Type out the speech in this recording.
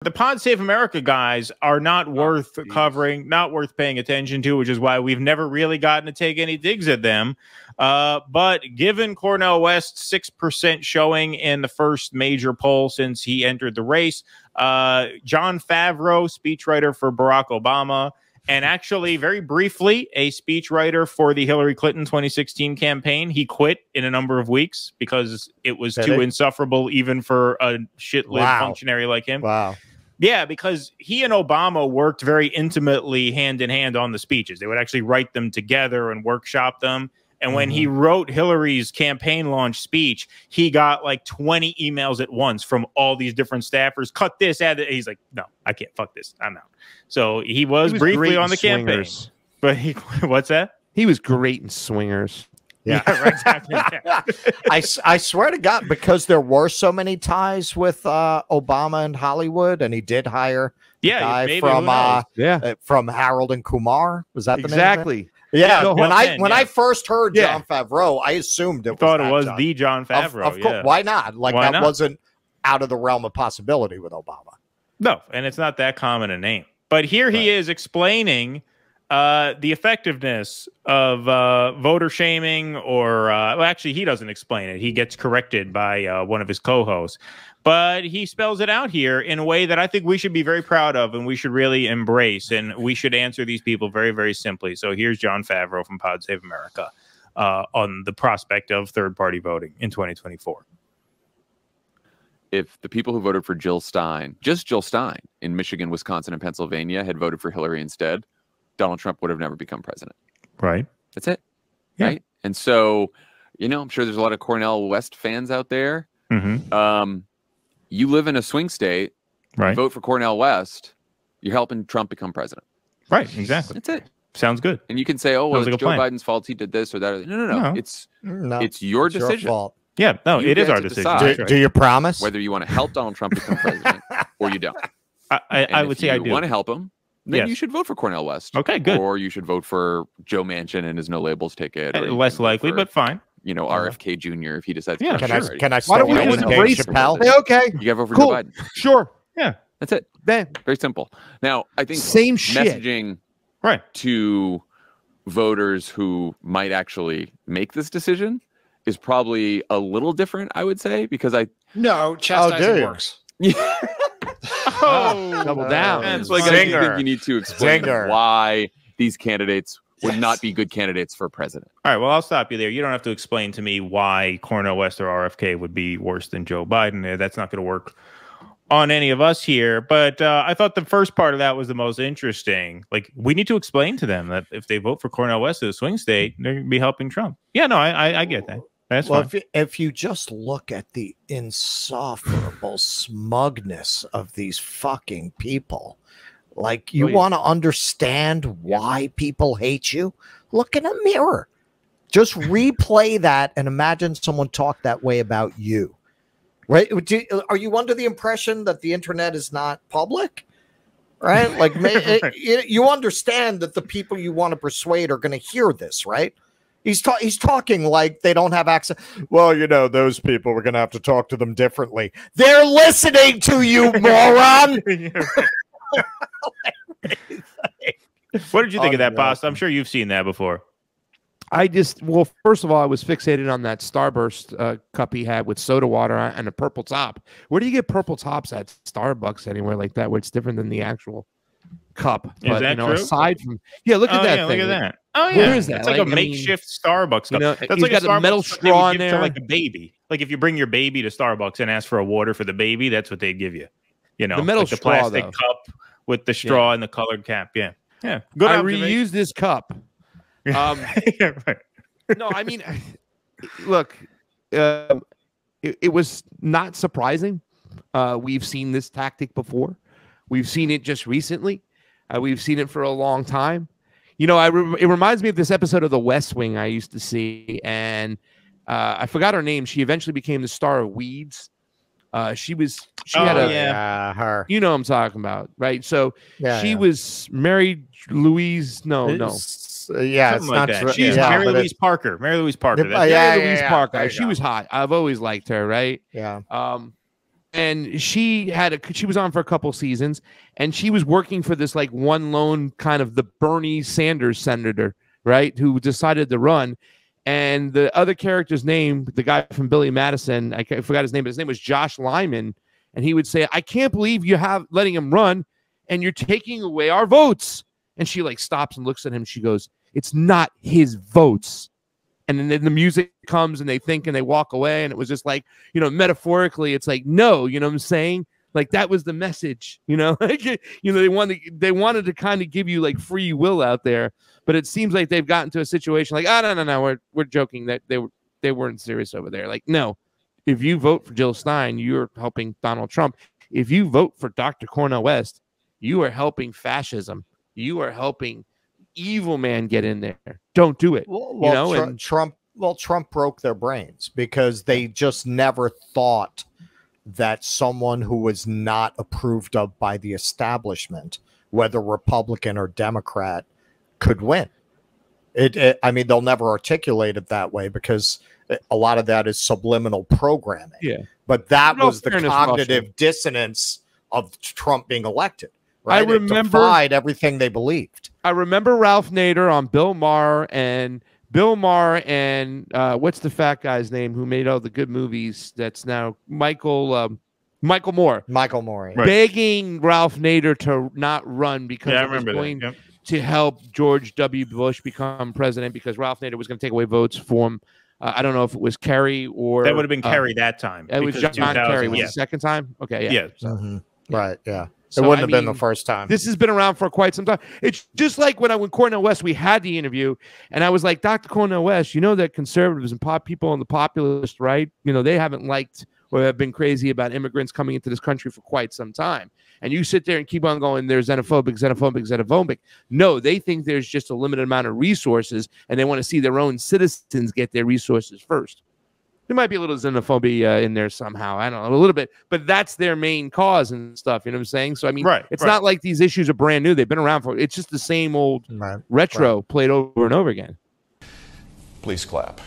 The Pod Save America guys are not worth covering, not worth paying attention to, which is why we've never really gotten to take any digs at them. But given Cornel West's 6% showing in the first major poll since he entered the race, Jon Favreau, speechwriter for Barack Obama, and actually very briefly a speechwriter for the Hillary Clinton 2016 campaign. He quit in a number of weeks because it was too insufferable even for a shit-lived functionary like him. Wow. Yeah, because he and Obama worked very intimately hand in hand on the speeches. They would actually write them together and workshop them. And when he wrote Hillary's campaign launch speech, he got like 20 emails at once from all these different staffers. Cut this, add it. He's like, no, I can't. Fuck this. I'm out. So he was briefly on the campaign. But what's that? He was great in Swingers. Yeah, right, exactly. Yeah. I swear to God, because there were so many ties with Obama and Hollywood, and he did hire the guy from Harold and Kumar. Was that the name? Exactly. Yeah. No, when I first heard Jon Favreau, I assumed it was the Jon Favreau. Of course, why not? Like that wasn't out of the realm of possibility with Obama. No, and it's not that common a name. But here he is explaining the effectiveness of voter shaming, or well, actually, he doesn't explain it. He gets corrected by one of his co-hosts. But he spells it out here in a way that I think we should be very proud of and we should really embrace. And we should answer these people very, very simply. So here's Jon Favreau from Pod Save America on the prospect of third-party voting in 2024. If the people who voted for Jill Stein, just Jill Stein, in Michigan, Wisconsin, and Pennsylvania had voted for Hillary instead, Donald Trump would have never become president. Right. That's it. Yeah. Right. And so, you know, I'm sure there's a lot of Cornel West fans out there. You live in a swing state, right? Vote for Cornel West, you're helping Trump become president. Right, exactly. That's it. Sounds good. And you can say, oh, well, it's Joe Biden's fault he did this or that. No. It's your decision. Your fault. Yeah, no, it is our decision. Do you promise? Whether you want to help Donald Trump become president or you don't. I would say I do. If you want to help him, then you should vote for Cornel West. Okay, good. Or you should vote for Joe Manchin and his no labels ticket. Or less likely, but fine. You know, RFK Jr. if he decides. Yeah, to can I? Why don't we just embrace Chappelle? Okay, you got to vote for Joe Biden. Sure. Yeah, that's it. Then very simple. Now, I think same shit messaging to voters who might actually make this decision is probably a little different. I would say because chastising works. Double down. It's like I think you need to explain why these candidates would not be good candidates for president. All right, well, I'll stop you there. You don't have to explain to me why Cornel West or RFK would be worse than Joe Biden. That's not going to work on any of us here. But I thought the first part of that was the most interesting. Like, we need to explain to them that if they vote for Cornel West as a swing state, they're going to be helping Trump. Yeah, no, I get that. That's fine. If you just look at the insufferable smugness of these fucking people, like you want to understand why people hate you, look in a mirror. Just replay that and imagine someone talk that way about you. Right? Are you under the impression that the internet is not public? Right? Like you understand that the people you want to persuade are going to hear this, right? He's talking like they don't have access. Well, you know, those people, we're going to have to talk to them differently. They're listening to you, moron. What did you think of that, Boss? I'm sure you've seen that before. Well, first of all, I was fixated on that Starburst cup he had with soda water and a purple top. Where do you get purple tops at Starbucks anywhere like that where it's different than the actual cup? Is that true? Aside from look at that thing. Look at that. Oh yeah, where is that? It's like a makeshift Starbucks cup. You know, that's like got a metal straw in there, to like a baby. Like if you bring your baby to Starbucks and ask for a water for the baby, that's what they give you. You know, the metal like the straw, plastic cup with the straw and the colored cap. Yeah, yeah. Good. I reused this cup. Yeah, right. No, I mean, look, it was not surprising. We've seen this tactic before. We've seen it just recently. We've seen it for a long time. You know, it reminds me of this episode of The West Wing I used to see, and I forgot her name. She eventually became the star of Weeds. She had her. You know what I'm talking about, right? So she was Mary Louise. No. Yeah, it's not that. She's Mary Louise Parker. Mary Louise Parker. Mary Louise Parker. She was hot. I've always liked her, right? Yeah. and she was on for a couple seasons, and she was working for this like one lone kind of the Bernie Sanders senator, right, who decided to run. And the other character's name, the guy from Billy Madison, I forgot his name, but his name was Josh Lyman. And he would say, I can't believe you have letting him run and you're taking away our votes. And she like stops and looks at him. She goes, it's not his votes. And then the music comes and they think and they walk away. And it was just like, you know, metaphorically, it's like, no, you know what I'm saying? Like that was the message, you know, you know, they wanted to kind of give you like free will out there, but it seems like they've gotten to a situation like, oh, no, we're joking that they weren't serious over there. Like, no, if you vote for Jill Stein, you're helping Donald Trump. If you vote for Dr. Cornel West, you are helping fascism. You are helping evil man get in there. Don't do it. Well, you know, Trump broke their brains because they just never thought that someone who was not approved of by the establishment, whether Republican or Democrat, could win. I mean, they'll never articulate it that way because a lot of that is subliminal programming. Yeah. But that was the cognitive dissonance of Trump being elected. Right? I remember it defied everything they believed. I remember Ralph Nader on Bill Maher and what's the fat guy's name who made all the good movies? That's now Michael Moore. Michael Moore, right. Begging Ralph Nader to not run because I it was remember going that. Yep. to help George W. Bush become president because Ralph Nader was going to take away votes for him. I don't know if it was Kerry or that would have been Kerry that time. It was John Kerry. Was the second time? Okay, yeah. Yeah. Right, yeah. So, it wouldn't have been the first time. This has been around for quite some time. It's just like when Cornel West, we had the interview, and I was like, Dr. Cornel West, you know that conservatives and people on the populist right, you know, they haven't liked or have been crazy about immigrants coming into this country for quite some time. And you sit there and keep on going, they're xenophobic. No, they think there's just a limited amount of resources, and they want to see their own citizens get their resources first. There might be a little xenophobia in there somehow. I don't know, a little bit, but that's their main cause and stuff. You know what I'm saying? So, I mean, it's not like these issues are brand new. They've been around it's just the same old retro played over and over again. Please clap.